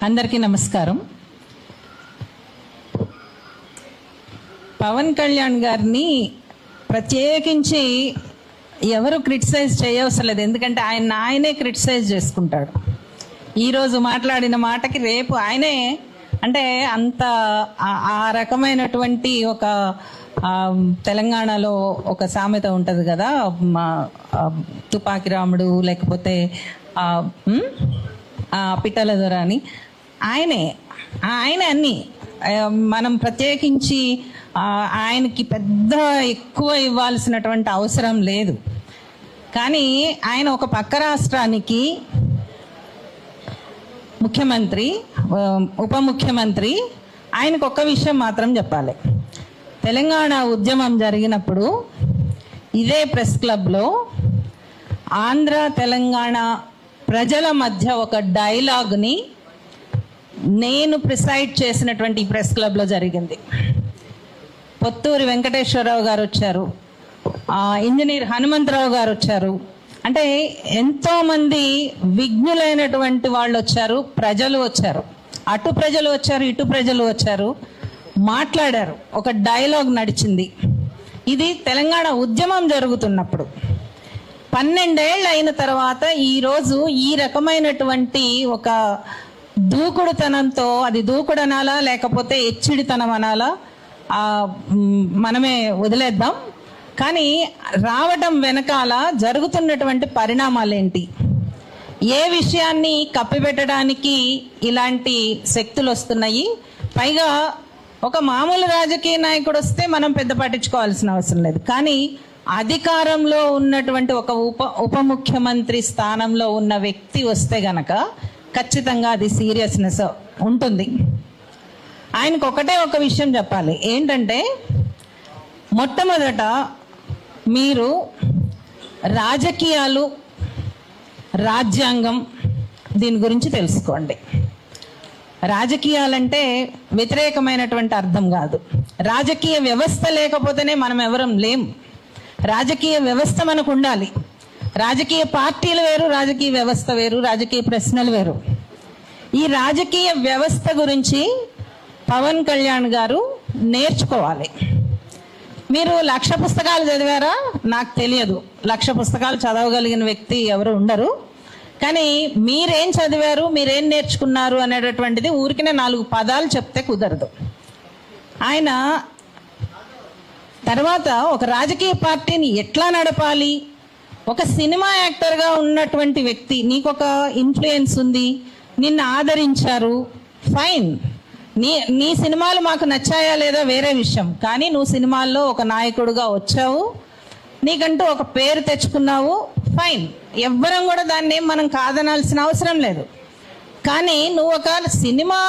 అందరికీ నమస్కారం. పవన్ కళ్యాణ్ గారిని ప్రత్యేకించి ఎవరు క్రిటిసైజ్ చేయవసరం లేదు, ఎందుకంటే ఆయనే క్రిటిసైజ్ చేసుకుంటాడు. ఈరోజు మాట్లాడిన మాటకి రేపు ఆయనే అంటే అంత ఆ రకమైనటువంటి ఒక తెలంగాణలో ఒక సామెత ఉంటుంది కదా, తుపాకి రాముడు లేకపోతే పిట్టల దొర అని. ఆయన అన్ని మనం ప్రత్యేకించి ఆయనకి పెద్ద ఎక్కువ ఇవ్వాల్సినటువంటి అవసరం లేదు. కానీ ఆయన ఒక పక్క రాష్ట్రానికి ముఖ్యమంత్రి, ఉప ముఖ్యమంత్రి. ఆయనకు ఒక్క విషయం మాత్రం చెప్పాలి. తెలంగాణ ఉద్యమం జరిగినప్పుడు ఇదే ప్రెస్ క్లబ్లో ఆంధ్ర తెలంగాణ ప్రజల మధ్య ఒక డైలాగ్ని నేను ప్రిసైడ్ చేసినటువంటి ప్రెస్ క్లబ్లో జరిగింది. పొత్తూరి వెంకటేశ్వరరావు గారు వచ్చారు, ఇంజనీర్ హనుమంతరావు గారు వచ్చారు. అంటే ఎంతోమంది విజ్ఞులైనటువంటి వాళ్ళు వచ్చారు, ప్రజలు వచ్చారు, అటు ప్రజలు వచ్చారు, ఇటు ప్రజలు వచ్చారు, మాట్లాడారు. ఒక డైలాగ్ నడిచింది. ఇది తెలంగాణ ఉద్యమం జరుగుతున్నప్పుడు. 12 ఏళ్ళు అయిన తర్వాత ఈరోజు ఈ రకమైనటువంటి ఒక దూకుడుతనంతో, అది దూకుడు అనాలా లేకపోతే ఎచ్చిడితనం అనాలా మనమే వదిలేద్దాం. కానీ రావడం వెనకాల జరుగుతున్నటువంటి పరిణామాలేంటి, ఏ విషయాన్ని కప్పిపెట్టడానికి ఇలాంటి శక్తులు వస్తున్నాయి. పైగా ఒక మామూలు రాజకీయ నాయకుడు వస్తే మనం పెద్ద పట్టించుకోవాల్సిన అవసరం లేదు. కానీ అధికారంలో ఉన్నటువంటి ఒక ఉప ముఖ్యమంత్రి స్థానంలో ఉన్న వ్యక్తి వస్తే గనక ఖచ్చితంగా అది సీరియస్నెస్ ఉంటుంది. ఆయనకు ఒకటే ఒక విషయం చెప్పాలి. ఏంటంటే, మొట్టమొదట మీరు రాజకీయాలు, రాజ్యాంగం దీని గురించి తెలుసుకోండి. రాజకీయాలంటే వ్యతిరేకమైనటువంటి అర్థం కాదు. రాజకీయ వ్యవస్థ లేకపోతేనే మనం ఎవరం లేం. రాజకీయ వ్యవస్థ మనకు ఉండాలి. రాజకీయ పార్టీలు వేరు, రాజకీయ వ్యవస్థ వేరు, రాజకీయ ప్రశ్నలు వేరు. ఈ రాజకీయ వ్యవస్థ గురించి పవన్ కళ్యాణ్ గారు నేర్చుకోవాలి. మీరు 1,00,000 పుస్తకాలు చదివారా నాకు తెలియదు. 1,00,000 పుస్తకాలు చదవగలిగిన వ్యక్తి ఎవరు ఉండరు. కానీ మీరేం చదివారు, మీరేం నేర్చుకున్నారు అనేటటువంటిది ఊరికినే 4 పదాలు చెప్తే కుదరదు. ఆయన తర్వాత ఒక రాజకీయ పార్టీని ఎట్లా నడపాలి, ఒక సినిమా యాక్టర్గా ఉన్నటువంటి వ్యక్తి, నీకొక ఇన్ఫ్లుయెన్స్ ఉంది, నిన్ను ఆదరించారు, ఫైన్. నీ సినిమాలు మాకు నచ్చాయా లేదా వేరే విషయం. కానీ నువ్వు సినిమాల్లో ఒక నాయకుడుగా వచ్చావు, నీకంటూ ఒక పేరు తెచ్చుకున్నావు, ఫైన్. ఎవ్వరం కూడా దాన్ని మనం కాదనాల్సిన అవసరం లేదు. కానీ నువ్వు ఒక సినిమా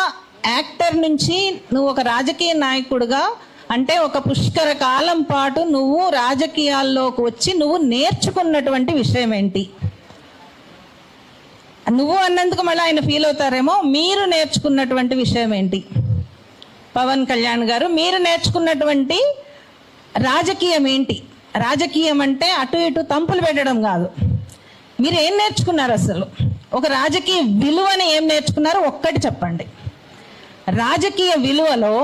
యాక్టర్ నుంచి నువ్వు ఒక రాజకీయ నాయకుడుగా, అంటే ఒక పుష్కర కాలం పాటు నువ్వు రాజకీయాల్లోకి వచ్చి నువ్వు నేర్చుకున్నటువంటి విషయం ఏంటి? నువ్వు అన్నందుకు మళ్ళీ ఆయన ఫీల్ అవుతారేమో. మీరు నేర్చుకున్నటువంటి విషయం ఏంటి? పవన్ కళ్యాణ్ గారు, మీరు నేర్చుకున్నటువంటి రాజకీయం ఏంటి? రాజకీయం అంటే అటు ఇటు తంపులు పెట్టడం కాదు. మీరు ఏం నేర్చుకున్నారు అసలు? ఒక రాజకీయ విలువని ఏం నేర్చుకున్నారో ఒక్కటి చెప్పండి. రాజకీయ విలువలో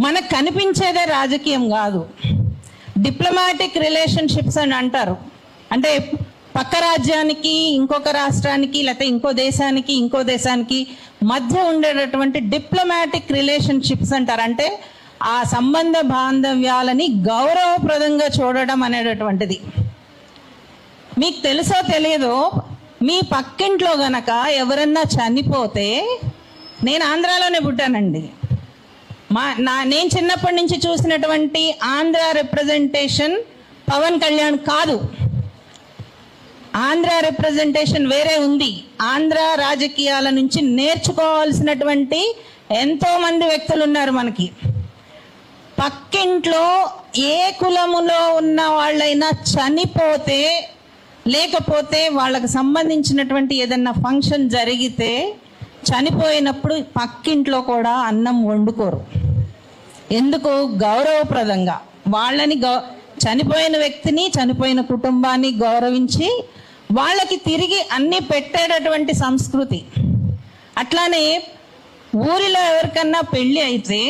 మనకు కనిపించేదే రాజకీయం కాదు. డిప్లొమాటిక్ రిలేషన్షిప్స్ అని అంటారు. అంటే పక్క రాజ్యానికి, ఇంకొక రాష్ట్రానికి, లేకపోతే ఇంకో దేశానికి మధ్య ఉండేటటువంటి డిప్లొమాటిక్ రిలేషన్షిప్స్ అంటారు. అంటే ఆ సంబంధ బాంధవ్యాలని గౌరవప్రదంగా చూడడం అనేటటువంటిది. మీకు తెలుసో తెలియదో, మీ పక్కింట్లో గనక ఎవరన్నా చనిపోతే, నేను ఆంధ్రాలోనే పుట్టానండి. నేను చిన్నప్పటి నుంచి చూసినటువంటి ఆంధ్ర రిప్రజెంటేషన్ పవన్ కళ్యాణ్ కాదు. ఆంధ్ర రిప్రజెంటేషన్ వేరే ఉంది. ఆంధ్ర రాజకీయాల నుంచి నేర్చుకోవాల్సినటువంటి ఎంతో మంది వ్యక్తులు ఉన్నారు మనకి. పక్కింట్లో ఏ కులములో ఉన్న వాళ్ళైనా చనిపోతే, లేకపోతే వాళ్ళకు సంబంధించినటువంటి ఏదన్నా ఫంక్షన్ జరిగితే, చనిపోయినప్పుడు పక్కింట్లో కూడా అన్నం వండుకోరు. ఎందుకు? గౌరవప్రదంగా వాళ్ళని చనిపోయిన వ్యక్తిని, చనిపోయిన కుటుంబాన్ని గౌరవించి వాళ్ళకి తిరిగి అన్ని పెట్టేటటువంటి సంస్కృతి. అట్లానే ఊరిలో ఎవరికన్నా పెళ్ళి అయితే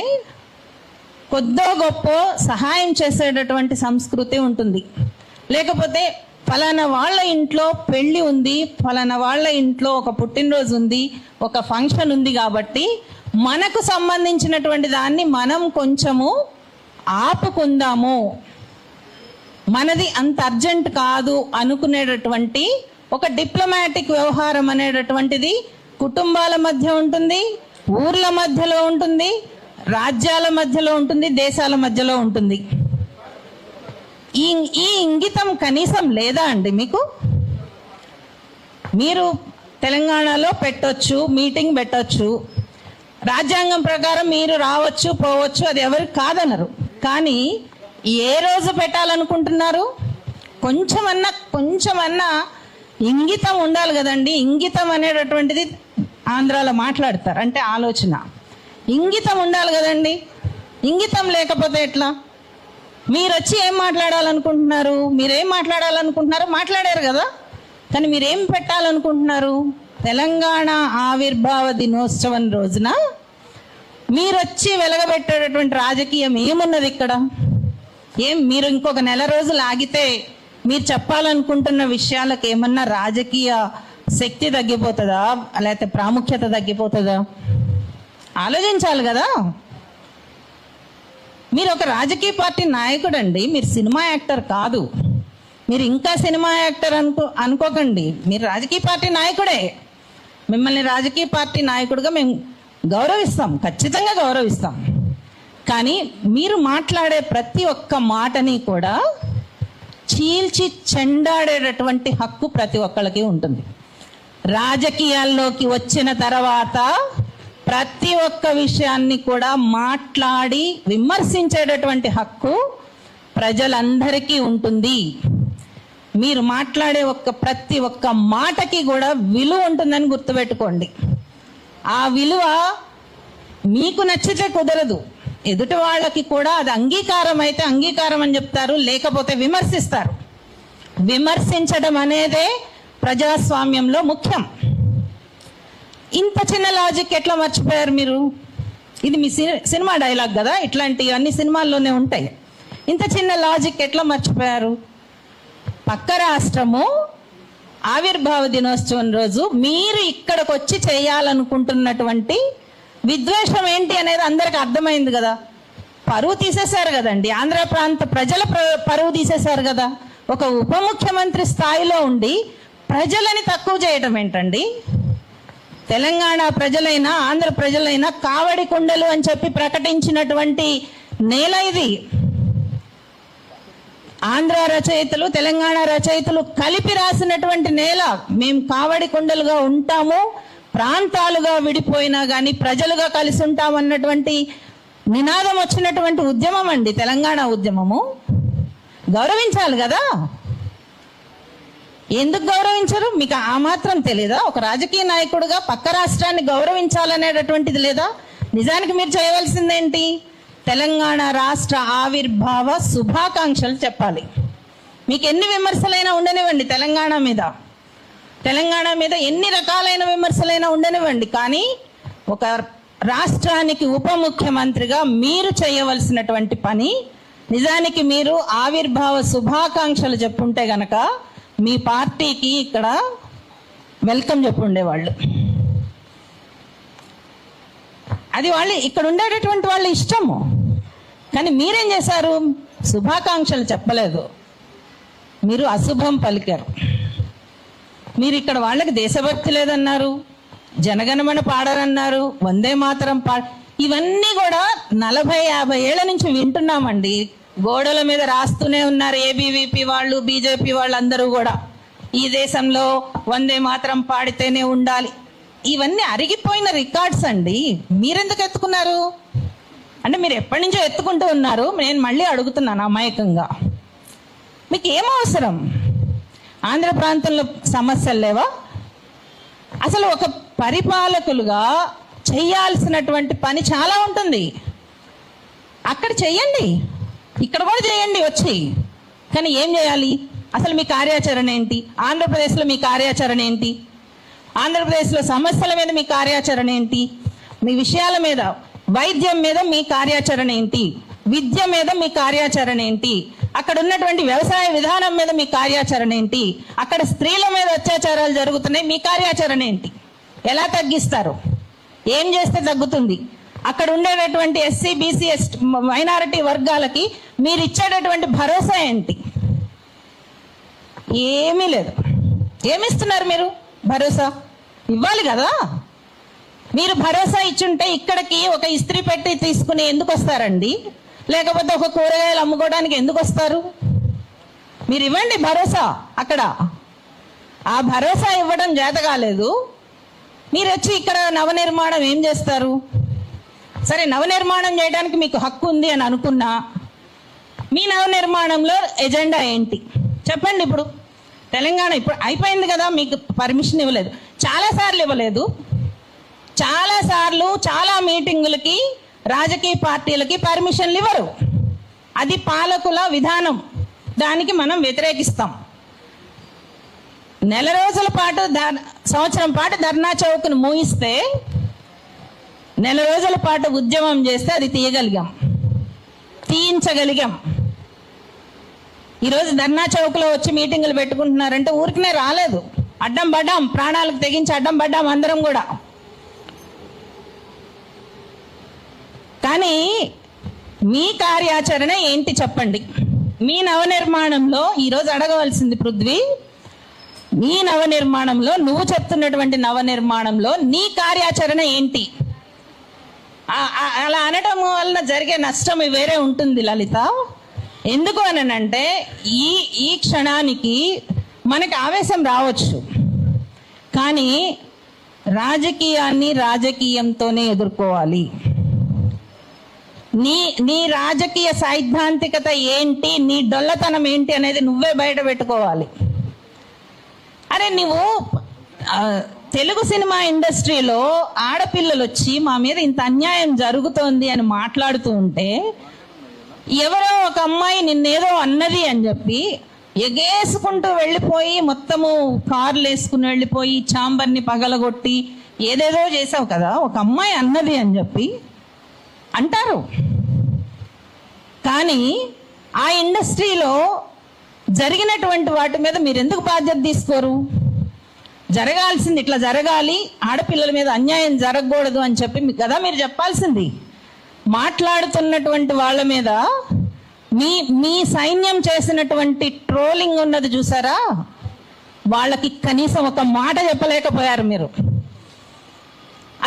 కొద్దో గొప్ప సహాయం చేసేటటువంటి సంస్కృతి ఉంటుంది. లేకపోతే ఫలానా వాళ్ళ ఇంట్లో పెళ్ళి ఉంది, ఫలానా వాళ్ళ ఇంట్లో ఒక పుట్టినరోజు ఉంది, ఒక ఫంక్షన్ ఉంది కాబట్టి మనకు సంబంధించినటువంటి దాన్ని మనం కొంచెము ఆపుకుందాము, మనది అంత అర్జెంట్ కాదు అనుకునేటటువంటి ఒక డిప్లొమాటిక్ వ్యవహారం అనేటటువంటిది కుటుంబాల మధ్య ఉంటుంది, ఊర్ల మధ్యలో ఉంటుంది, రాజ్యాల మధ్యలో ఉంటుంది, దేశాల మధ్యలో ఉంటుంది. ఈ ఇంగితం కనీసం లేదా అండి మీకు? మీరు తెలంగాణలో పెట్టొచ్చు, మీటింగ్ పెట్టొచ్చు, రాజ్యాంగం ప్రకారం మీరు రావచ్చు పోవచ్చు, అది ఎవరికి కాదనరు. కానీ ఏ రోజు పెట్టాలనుకుంటున్నారు? కొంచెమన్నా ఇంగితం ఉండాలి కదండి. ఇంగితం అనేటటువంటిది ఆంధ్రాలో మాట్లాడతారు, అంటే ఆలోచన. ఇంగితం ఉండాలి కదండి. ఇంగితం లేకపోతే ఎట్లా? మీరు వచ్చి ఏం మాట్లాడాలనుకుంటున్నారు? మీరేం మాట్లాడాలనుకుంటున్నారు? మాట్లాడారు కదా. కానీ మీరేం పెట్టాలనుకుంటున్నారు? తెలంగాణ ఆవిర్భావ దినోత్సవం రోజున మీరు వచ్చి వెలగబెట్టేటటువంటి రాజకీయం ఏమున్నది ఇక్కడ? మీరు ఇంకొక నెల రోజులు ఆగితే మీరు చెప్పాలనుకుంటున్న విషయాలకు ఏమన్నా రాజకీయ శక్తి తగ్గిపోతుందా, లేకపోతే ప్రాముఖ్యత తగ్గిపోతుందా? ఆలోచించాలి కదా. మీరు ఒక రాజకీయ పార్టీ నాయకుడు అండి, మీరు సినిమా యాక్టర్ కాదు. మీరు ఇంకా సినిమా యాక్టర్ అనుకోకండి, మీరు రాజకీయ పార్టీ నాయకుడే. మిమ్మల్ని రాజకీయ పార్టీ నాయకుడిగా మేము గౌరవిస్తాం, ఖచ్చితంగా గౌరవిస్తాం. కానీ మీరు మాట్లాడే ప్రతి ఒక్క మాటని కూడా చీల్చి చెండాడేటటువంటి హక్కు ప్రతి ఒక్కళ్ళకి ఉంటుంది. రాజకీయాల్లోకి వచ్చిన తర్వాత ప్రతి ఒక్క విషయాన్ని కూడా మాట్లాడి విమర్శించేటటువంటి హక్కు ప్రజలందరికీ ఉంటుంది. మీరు మాట్లాడే ప్రతి ఒక్క మాటకి కూడా విలువ ఉంటుందని గుర్తుపెట్టుకోండి. ఆ విలువ మీకు నచ్చితే కుదరదు, ఎదుటి వాళ్ళకి కూడా అది అంగీకారం అయితే అంగీకారం అని చెప్తారు, లేకపోతే విమర్శిస్తారు. విమర్శించడం అనేదే ప్రజాస్వామ్యంలో ముఖ్యం. ఇంత చిన్న లాజిక్ ఎట్లా మర్చిపోయారు మీరు? ఇది మీ సినిమా డైలాగ్ కదా, ఇట్లాంటివన్నీ సినిమాల్లోనే ఉంటాయి. ఇంత చిన్న లాజిక్ ఎట్లా మర్చిపోయారు? పక్క రాష్ట్రము ఆవిర్భావ దినోత్సవం రోజు మీరు ఇక్కడికి వచ్చి చేయాలనుకుంటున్నటువంటి విద్వేషం ఏంటి అనేది అందరికి అర్థమైంది కదా. పరువు తీసేశారు కదండి, ఆంధ్ర ప్రాంత ప్రజల పరువు తీసేశారు కదా. ఒక ఉప ముఖ్యమంత్రి స్థాయిలో ఉండి ప్రజలని తక్కువ చేయటం ఏంటండి? తెలంగాణ ప్రజలైనా ఆంధ్ర ప్రజలైనా కావడి కుండలు అని చెప్పి ప్రకటించినటువంటి నేల ఇది. ఆంధ్ర రచయితలు తెలంగాణ రచయితలు కలిపి రాసినటువంటి నేల. మేము కావడి కుండలుగా ఉంటాము, ప్రాంతాలుగా విడిపోయినా కానీ ప్రజలుగా కలిసి ఉంటామన్నటువంటి నినాదం వచ్చినటువంటి ఉద్యమం అండి తెలంగాణ ఉద్యమము. గౌరవించాలి కదా. ఎందుకు గౌరవించరు? మీకు ఆ మాత్రం తెలీదా? ఒక రాజకీయ నాయకుడుగా పక్క రాష్ట్రాన్ని గౌరవించాలనేటటువంటిది లేదా? నిజానికి మీరు చేయవలసిందేంటి? తెలంగాణ రాష్ట్ర ఆవిర్భావ శుభాకాంక్షలు చెప్పాలి. మీకు ఎన్ని విమర్శలైనా ఉండనివ్వండి, తెలంగాణ మీద ఎన్ని రకాలైన విమర్శలైనా ఉండనివ్వండి, కానీ ఒక రాష్ట్రానికి ఉప ముఖ్యమంత్రిగా మీరు చేయవలసినటువంటి పని, నిజానికి మీరు ఆవిర్భావ శుభాకాంక్షలు చెప్పుంటే గనక మీ పార్టీకి ఇక్కడ వెల్కమ్ చెప్పుండేవాళ్ళు. అది వాళ్ళు ఇక్కడ ఉండేటటువంటి వాళ్ళ ఇష్టము. కానీ మీరేం చేశారు? శుభాకాంక్షలు చెప్పలేదు, మీరు అశుభం పలికారు. మీరు ఇక్కడ వాళ్ళకి దేశభక్తి లేదన్నారు, జనగణమన పాడరన్నారు, వందే మాతరం ఇవన్నీ కూడా 40-50 ఏళ్ల నుంచి వింటున్నామండి. గోడల మీద రాస్తూనే ఉన్నారు ఏబీవీపీ వాళ్ళు, బీజేపీ వాళ్ళు అందరూ కూడా. ఈ దేశంలో వందే మాతరం పాడితేనే ఉండాలి. ఇవన్నీ అరిగిపోయిన రికార్డ్స్ అండి. మీరెందుకు ఎత్తుకున్నారు? అంటే మీరు ఎప్పటి నుంచో ఎత్తుకుంటూ ఉన్నారు. నేను మళ్ళీ అడుగుతున్నాను అమాయకంగా, మీకు ఏం అవసరం? ఆంధ్ర ప్రాంతంలో సమస్యలు లేవా? అసలు ఒక పరిపాలకులుగా చేయాల్సినటువంటి పని చాలా ఉంటుంది. అక్కడ చెయ్యండి, ఇక్కడ కూడా చేయండి వచ్చి. కానీ ఏం చేయాలి? అసలు మీ కార్యాచరణ ఏంటి? ఆంధ్రప్రదేశ్లో మీ కార్యాచరణ ఏంటి? ఆంధ్రప్రదేశ్లో సమస్యల మీద మీ కార్యాచరణ ఏంటి? మీ విషయాల మీద, వైద్యం మీద మీ కార్యాచరణ ఏంటి? విద్య మీద మీ కార్యాచరణ ఏంటి? అక్కడ ఉన్నటువంటి వ్యవసాయ విధానం మీద మీ కార్యాచరణ ఏంటి? అక్కడ స్త్రీల మీద అత్యాచారాలు జరుగుతున్నాయి, మీ కార్యాచరణ ఏంటి? ఎలా తగ్గిస్తారు? ఏం చేస్తే తగ్గుతుంది? అక్కడ ఉండేటటువంటి ఎస్సీ, బీసీ, మైనారిటీ వర్గాలకి మీరు ఇచ్చేటటువంటి భరోసా ఏంటి? ఏమీ లేదు. ఏమిస్తున్నారు మీరు? భరోసా ఇవ్వాలి కదా. మీరు భరోసా ఇచ్చుంటే ఇక్కడికి ఒక ఇస్త్రీ పెట్టి తీసుకుని ఎందుకు వస్తారండి? లేకపోతే ఒక కూరగాయలు అమ్ముకోవడానికి ఎందుకు వస్తారు? మీరు ఇవ్వండి భరోసా. అక్కడ ఆ భరోసా ఇవ్వడం చేత కాలేదు. మీరు వచ్చి ఇక్కడ నవనిర్మాణం ఏం చేస్తారు? సరే, నవనిర్మాణం చేయడానికి మీకు హక్కు ఉంది అని అనుకున్నా, మీ నవనిర్మాణంలో ఎజెండా ఏంటి చెప్పండి. ఇప్పుడు తెలంగాణ ఇప్పుడు అయిపోయింది కదా, మీకు పర్మిషన్ ఇవ్వలేదు, చాలాసార్లు ఇవ్వలేదు. చాలాసార్లు చాలా మీటింగులకి రాజకీయ పార్టీలకి పర్మిషన్లు ఇవ్వరు. అది పాలకుల విధానం, దానికి మనం వ్యతిరేకిస్తాం. నెల రోజుల పాటు సంవత్సరం పాటు ధర్నా చౌక్ను మూయిస్తే, నెల రోజుల పాటు ఉద్యమం చేస్తే అది తీయించగలిగాం. ఈరోజు ధర్నా చౌక్లో వచ్చి మీటింగులు పెట్టుకుంటున్నారంటే ఊరికనే రాలేదు, అడ్డం పడ్డాం, ప్రాణాలకు తెగించి అడ్డం పడ్డాం అందరం కూడా. కానీ మీ కార్యాచరణ ఏంటి చెప్పండి? మీ నవనిర్మాణంలో ఈరోజు అడగవలసింది పృథ్వీ, మీ నవనిర్మాణంలో, నువ్వు చెప్తున్నటువంటి నవనిర్మాణంలో నీ కార్యాచరణ ఏంటి? అలా అనడం వలన జరిగే నష్టం వేరే ఉంటుంది లలిత. ఎందుకు అనంటే ఈ క్షణానికి మనకి ఆవేశం రావచ్చు, కానీ రాజకీయాన్ని రాజకీయంతోనే ఎదుర్కోవాలి. నీ రాజకీయ సైద్ధాంతికత ఏంటి, నీ డొల్లతనం ఏంటి అనేది నువ్వే బయట పెట్టుకోవాలి. అరే, నువ్వు తెలుగు సినిమా ఇండస్ట్రీలో ఆడపిల్లలు వచ్చి మా మీద ఇంత అన్యాయం జరుగుతోంది అని మాట్లాడుతూ ఉంటే, ఎవరో ఒక అమ్మాయి నిన్నేదో అన్నది అని చెప్పి ఎగేసుకుంటూ వెళ్ళిపోయి మొత్తము కార్లు వేసుకుని వెళ్ళిపోయి ఛాంబర్ని పగలగొట్టి ఏదేదో చేసావు కదా, ఒక అమ్మాయి అన్నది అని చెప్పి అంటారు. కానీ ఆ ఇండస్ట్రీలో జరిగినటువంటి వాటి మీద మీరు ఎందుకు బాధ్యత తీసుకోరు? జరగాల్సింది ఇట్లా జరగాలి, ఆడపిల్లల మీద అన్యాయం జరగకూడదు అని చెప్పి కదా మీరు చెప్పాల్సింది. మాట్లాడుతున్నటువంటి వాళ్ళ మీద మీ సైన్యం చేసినటువంటి ట్రోలింగ్ ఉన్నది చూసారా, వాళ్ళకి కనీసం ఒక మాట చెప్పలేకపోయారు మీరు.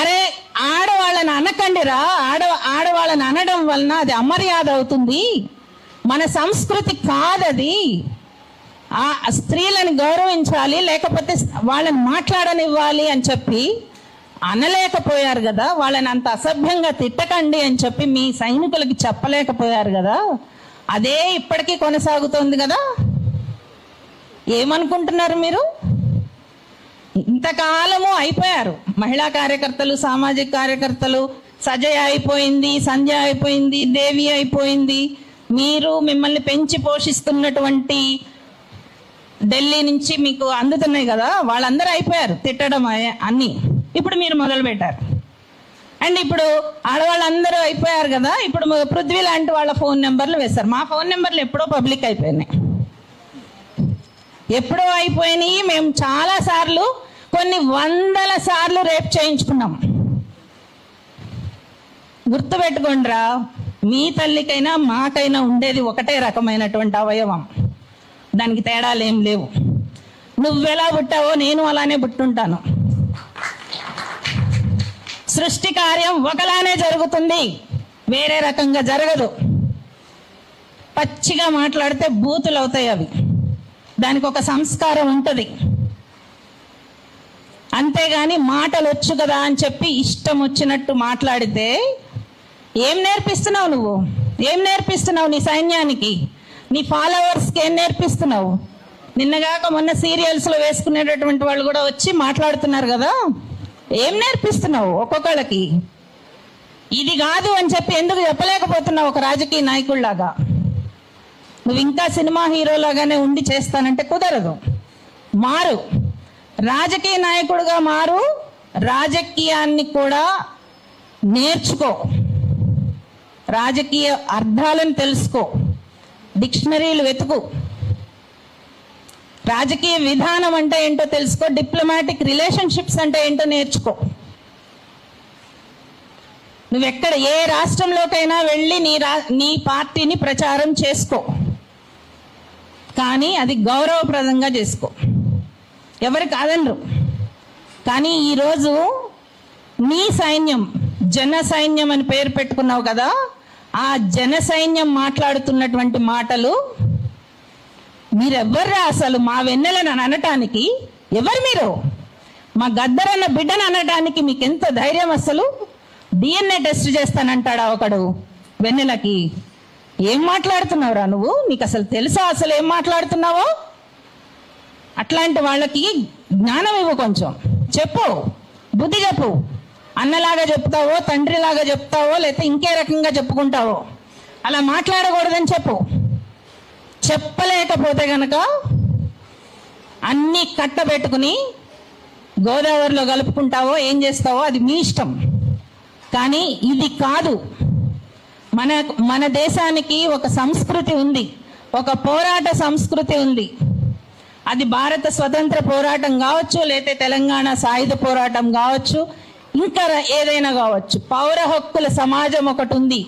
అరే, ఆడవాళ్ళని అనకండిరా, ఆడవాళ్ళని అనడం వలన అది అమర్యాద అవుతుంది, మన సంస్కృతి కాదది. ఆ స్త్రీలను గౌరవించాలి, లేకపోతే వాళ్ళని మాట్లాడనివ్వాలి అని చెప్పి అనలేకపోయారు కదా. వాళ్ళని అంత అసభ్యంగా తిట్టకండి అని చెప్పి మీ సైనికులకి చెప్పలేకపోయారు కదా. అదే ఇప్పటికీ కొనసాగుతోంది కదా. ఏమనుకుంటున్నారు మీరు? ఇంతకాలము అయిపోయారు మహిళా కార్యకర్తలు, సామాజిక కార్యకర్తలు. సజయ్ అయిపోయింది, సంధ్య అయిపోయింది, దేవి అయిపోయింది. మీరు మిమ్మల్ని పెంచి పోషిస్తున్నటువంటి ఢిల్లీ నుంచి మీకు అందుతున్నాయి కదా, వాళ్ళందరూ అయిపోయారు తిట్టడం అన్ని. ఇప్పుడు మీరు మొదలు పెట్టారు. అండ్ ఇప్పుడు ఆడవాళ్ళందరూ అయిపోయారు కదా, ఇప్పుడు పృథ్వీ లాంటి వాళ్ళ ఫోన్ నెంబర్లు వేస్తారు. మా ఫోన్ నెంబర్లు ఎప్పుడో పబ్లిక్ అయిపోయినాయి, ఎప్పుడో అయిపోయినాయి. మేము చాలా సార్లు, కొన్ని వందల సార్లు రేప్ చేయించుకున్నాం. గుర్తుపెట్టుకోండిరా, మీ తల్లికైనా మాకైనా ఉండేది ఒకటే రకమైనటువంటి అవయవం, దానికి తేడాలు ఏం లేవు. నువ్వెలా పుట్టావో నేను అలానే పుట్టుంటాను. సృష్టి కార్యం ఒకలానే జరుగుతుంది, వేరే రకంగా జరగదు. పచ్చిగా మాట్లాడితే బూతులు అవుతాయి అవి, దానికి ఒక సంస్కారం ఉంటుంది. అంతేగాని మాటలు వచ్చు కదా అని చెప్పి ఇష్టం వచ్చినట్టు మాట్లాడితే ఏం నేర్పిస్తున్నావు నువ్వు? ఏం నేర్పిస్తున్నావు నీ సైన్యానికి, నీ ఫాలోవర్స్కి ఏం నేర్పిస్తున్నావు? నిన్నగాక మొన్న సీరియల్స్లో వేసుకునేటటువంటి వాళ్ళు కూడా వచ్చి మాట్లాడుతున్నారు కదా, ఏం నేర్పిస్తున్నావు ఒక్కొక్కళ్ళకి? ఇది కాదు అని చెప్పి ఎందుకు చెప్పలేకపోతున్నావు ఒక రాజకీయ నాయకుడిలాగా? నువ్వు ఇంకా సినిమా హీరోలాగానే ఉండి చేస్తానంటే కుదరదు. మారు. రాజకీయ నాయకుడిగా మారు, రాజకీయాన్ని కూడా నేర్చుకో, రాజకీయ అర్థాలను తెలుసుకో, డిక్షనరీలు వెతుకు, రాజకీయ విధానం అంటే ఏంటో తెలుసుకో, డిప్లొమాటిక్ రిలేషన్షిప్స్ అంటే ఏంటో నేర్చుకో. నువ్వెక్కడ ఏ రాష్ట్రంలోకైనా వెళ్ళి నీ పార్టీని ప్రచారం చేసుకో, కానీ అది గౌరవప్రదంగా చేసుకో. ఎవరు కాదనరు. కానీ ఈరోజు నీ సైన్యం, జన సైన్యం అని పేరు పెట్టుకున్నావు కదా, ఆ జన సైన్యం మాట్లాడుతున్నటువంటి మాటలు మీరెవ్వర్రా అసలు? మా వెన్నెలను అనటానికి ఎవరు మీరు? మా గద్దరన్న బిడ్డను అనటానికి మీకెంత ధైర్యం? అసలు DNA టెస్ట్ చేస్తానంటాడా ఒకడు వెన్నెలకి? ఏం మాట్లాడుతున్నావురా నువ్వు? నీకు అసలు తెలుసా అసలు ఏం మాట్లాడుతున్నావో? అట్లాంటి వాళ్ళకి జ్ఞానం ఇవ్వు, కొంచెం చెప్పు, బుద్ధి చెప్పు. అన్నలాగా చెప్తావో, తండ్రిలాగా చెప్తావో, లేకపోతే ఇంకే రకంగా చెప్పుకుంటావో, అలా మాట్లాడకూడదని చెప్పు. చెప్పలేకపోతే గనక అన్నీ కట్టబెట్టుకుని గోదావరిలో కలుపుకుంటావో ఏం చేస్తావో అది మీ ఇష్టం. కానీ ఇది కాదు. మన దేశానికి ఒక సంస్కృతి ఉంది, ఒక పోరాట సంస్కృతి ఉంది. అది భారత స్వతంత్ర పోరాటం కావచ్చు, లేకపోతే తెలంగాణ సాయుధ పోరాటం కావచ్చు, ఇంకా ఏదైనా కావచ్చు. పౌర హక్కుల సమాజం ఒకటి ఉంది,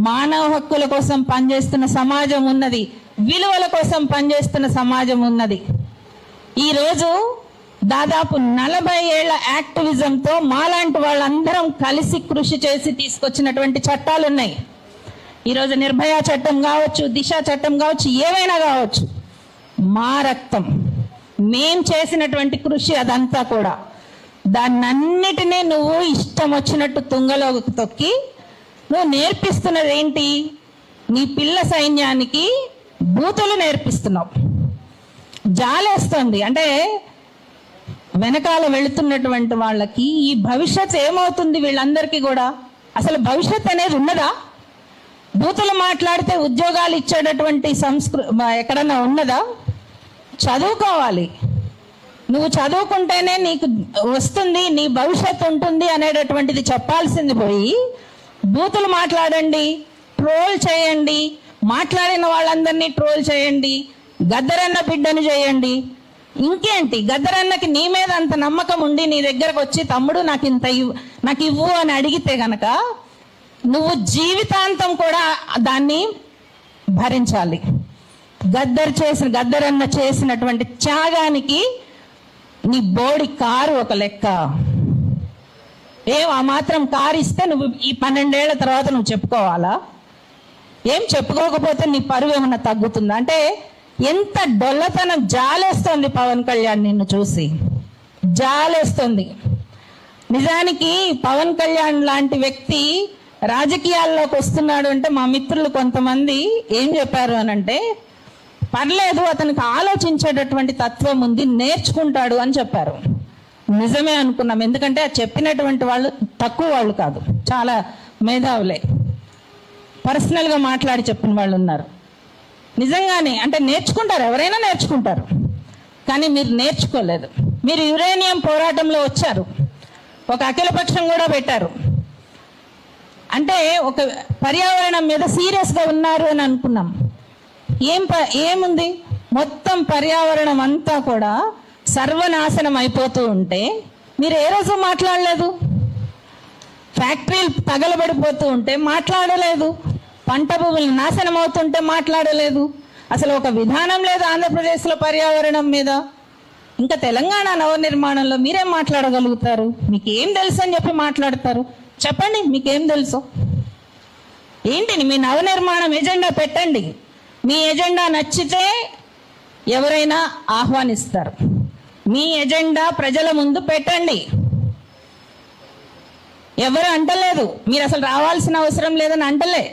మానవ హక్కుల కోసం పనిచేస్తున్న సమాజం ఉన్నది, విలువల కోసం పనిచేస్తున్న సమాజం ఉన్నది. ఈరోజు దాదాపు 40 ఏళ్ల యాక్టివిజంతో మాలాంటి వాళ్ళందరం కలిసి కృషి చేసి తీసుకొచ్చినటువంటి చట్టాలు ఉన్నాయి. ఈరోజు నిర్భయ చట్టం కావచ్చు, దిశ చట్టం కావచ్చు, ఏవైనా కావచ్చు, మా రక్తం, మేం చేసినటువంటి కృషి అదంతా కూడా. దాన్నన్నిటినీ నువ్వు ఇష్టం వచ్చినట్టు తుంగలోకి తొక్కి నువ్వు నేర్పిస్తున్నది ఏంటి? నీ పిల్ల సైన్యానికి బూతులు నేర్పిస్తున్నావు. జాలేస్తుంది. అంటే వెనకాల వెళుతున్నటువంటి వాళ్ళకి ఈ భవిష్యత్ ఏమవుతుంది? వీళ్ళందరికీ కూడా అసలు భవిష్యత్ అనేది ఉన్నదా? బూతులు మాట్లాడితే ఉద్యోగాలు ఇచ్చేటటువంటి ఎక్కడన్నా ఉన్నదా? చదువుకోవాలి. నువ్వు చదువుకుంటేనే నీకు వస్తుంది, నీ భవిష్యత్తు ఉంటుంది అనేటటువంటిది చెప్పాల్సింది పోయి బూతులు మాట్లాడండి, ట్రోల్ చేయండి, మాట్లాడిన వాళ్ళందరినీ ట్రోల్ చేయండి, గద్దరన్న బిడ్డను చేయండి. ఇంకేంటి? గద్దరన్నకి నీ మీద అంత నమ్మకం ఉండి నీ దగ్గరకు వచ్చి తమ్ముడు నాకు ఇవ్వు అని అడిగితే గనక నువ్వు జీవితాంతం కూడా దాన్ని భరించాలి. గద్దరన్న చేసినటువంటి త్యాగానికి నీ బోడి కారు ఒక లెక్క. ఆ మాత్రం కారు ఇస్తే నువ్వు ఈ 12 ఏళ్ల తర్వాత నువ్వు చెప్పుకోవాలా? ఏం చెప్పుకోకపోతే నీ పరువు ఏమన్నా తగ్గుతుందా? అంటే ఎంత డొల్లతనం! జాలేస్తుంది పవన్ కళ్యాణ్ నిన్ను చూసి, జాలేస్తుంది. నిజానికి పవన్ కళ్యాణ్ లాంటి వ్యక్తి రాజకీయాల్లోకి వస్తున్నాడు అంటే మా మిత్రులు కొంతమంది ఏం చెప్పారు అనంటే, పర్లేదు అతనికి ఆలోచించేటటువంటి తత్వం ఉంది, నేర్చుకుంటాడు అని చెప్పారు. నిజమే అనుకున్నాం. ఎందుకంటే అది చెప్పినటువంటి వాళ్ళు తక్కువ వాళ్ళు కాదు, చాలా మేధావులే, పర్సనల్గా మాట్లాడి చెప్పిన వాళ్ళు ఉన్నారు. నిజంగానే అంటే నేర్చుకుంటారు, ఎవరైనా నేర్చుకుంటారు. కానీ మీరు నేర్చుకోలేదు. మీరు యురేనియం పోరాటంలో వచ్చారు, ఒక అఖిలపక్షం కూడా పెట్టారు. అంటే ఒక పర్యావరణం మీద సీరియస్గా ఉన్నారు అని అనుకున్నాం. ఏముంది? మొత్తం పర్యావరణం అంతా కూడా సర్వనాశనం అయిపోతూ ఉంటే మీరు ఏ రోజు మాట్లాడలేదు. ఫ్యాక్టరీలు తగలబడిపోతూ ఉంటే మాట్లాడలేదు. పంట భూములు నాశనం అవుతుంటే మాట్లాడలేదు. అసలు ఒక విధానం లేదు ఆంధ్రప్రదేశ్లో పర్యావరణం మీద. ఇంకా తెలంగాణ నవనిర్మాణంలో మీరేం మాట్లాడగలుగుతారు? మీకేం తెలుసు అని చెప్పి మాట్లాడతారు? చెప్పండి, మీకేం తెలుసు ఏంటిని? మీ నవనిర్మాణం ఎజెండా పెట్టండి. మీ ఎజెండా నచ్చితే ఎవరైనా ఆహ్వానిస్తారు. మీ ఎజెండా ప్రజల ముందు పెట్టండి. ఎవరు అంటలేదు, మీరు అసలు రావాల్సిన అవసరం లేదని అంటలే.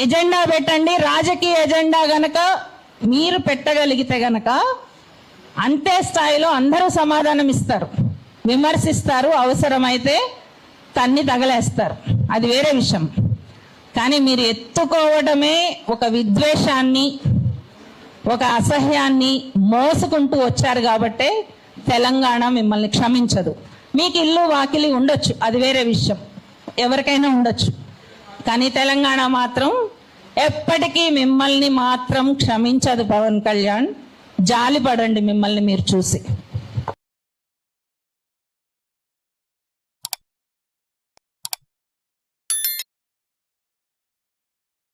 ఎజెండా పెట్టండి. రాజకీయ ఎజెండా గనక మీరు పెట్టగలిగితే గనక అంతే స్థాయిలో అందరూ సమాధానం ఇస్తారు, విమర్శిస్తారు, అవసరమైతే తన్ని తగలేస్తారు, అది వేరే విషయం. కానీ మీరు ఎత్తుకోవడమే ఒక విద్వేషాన్ని, ఒక అసహ్యాన్ని మోసుకుంటూ వచ్చారు. కాబట్టి తెలంగాణ మిమ్మల్ని క్షమించదు. మీకు ఇల్లు వాకిలి ఉండొచ్చు, అది వేరే విషయం, ఎవరికైనా ఉండొచ్చు. కానీ తెలంగాణ మాత్రం ఎప్పటికీ మిమ్మల్ని మాత్రం క్షమించదు. పవన్ కళ్యాణ్, జాలిపడండి మిమ్మల్ని మీరు చూసి.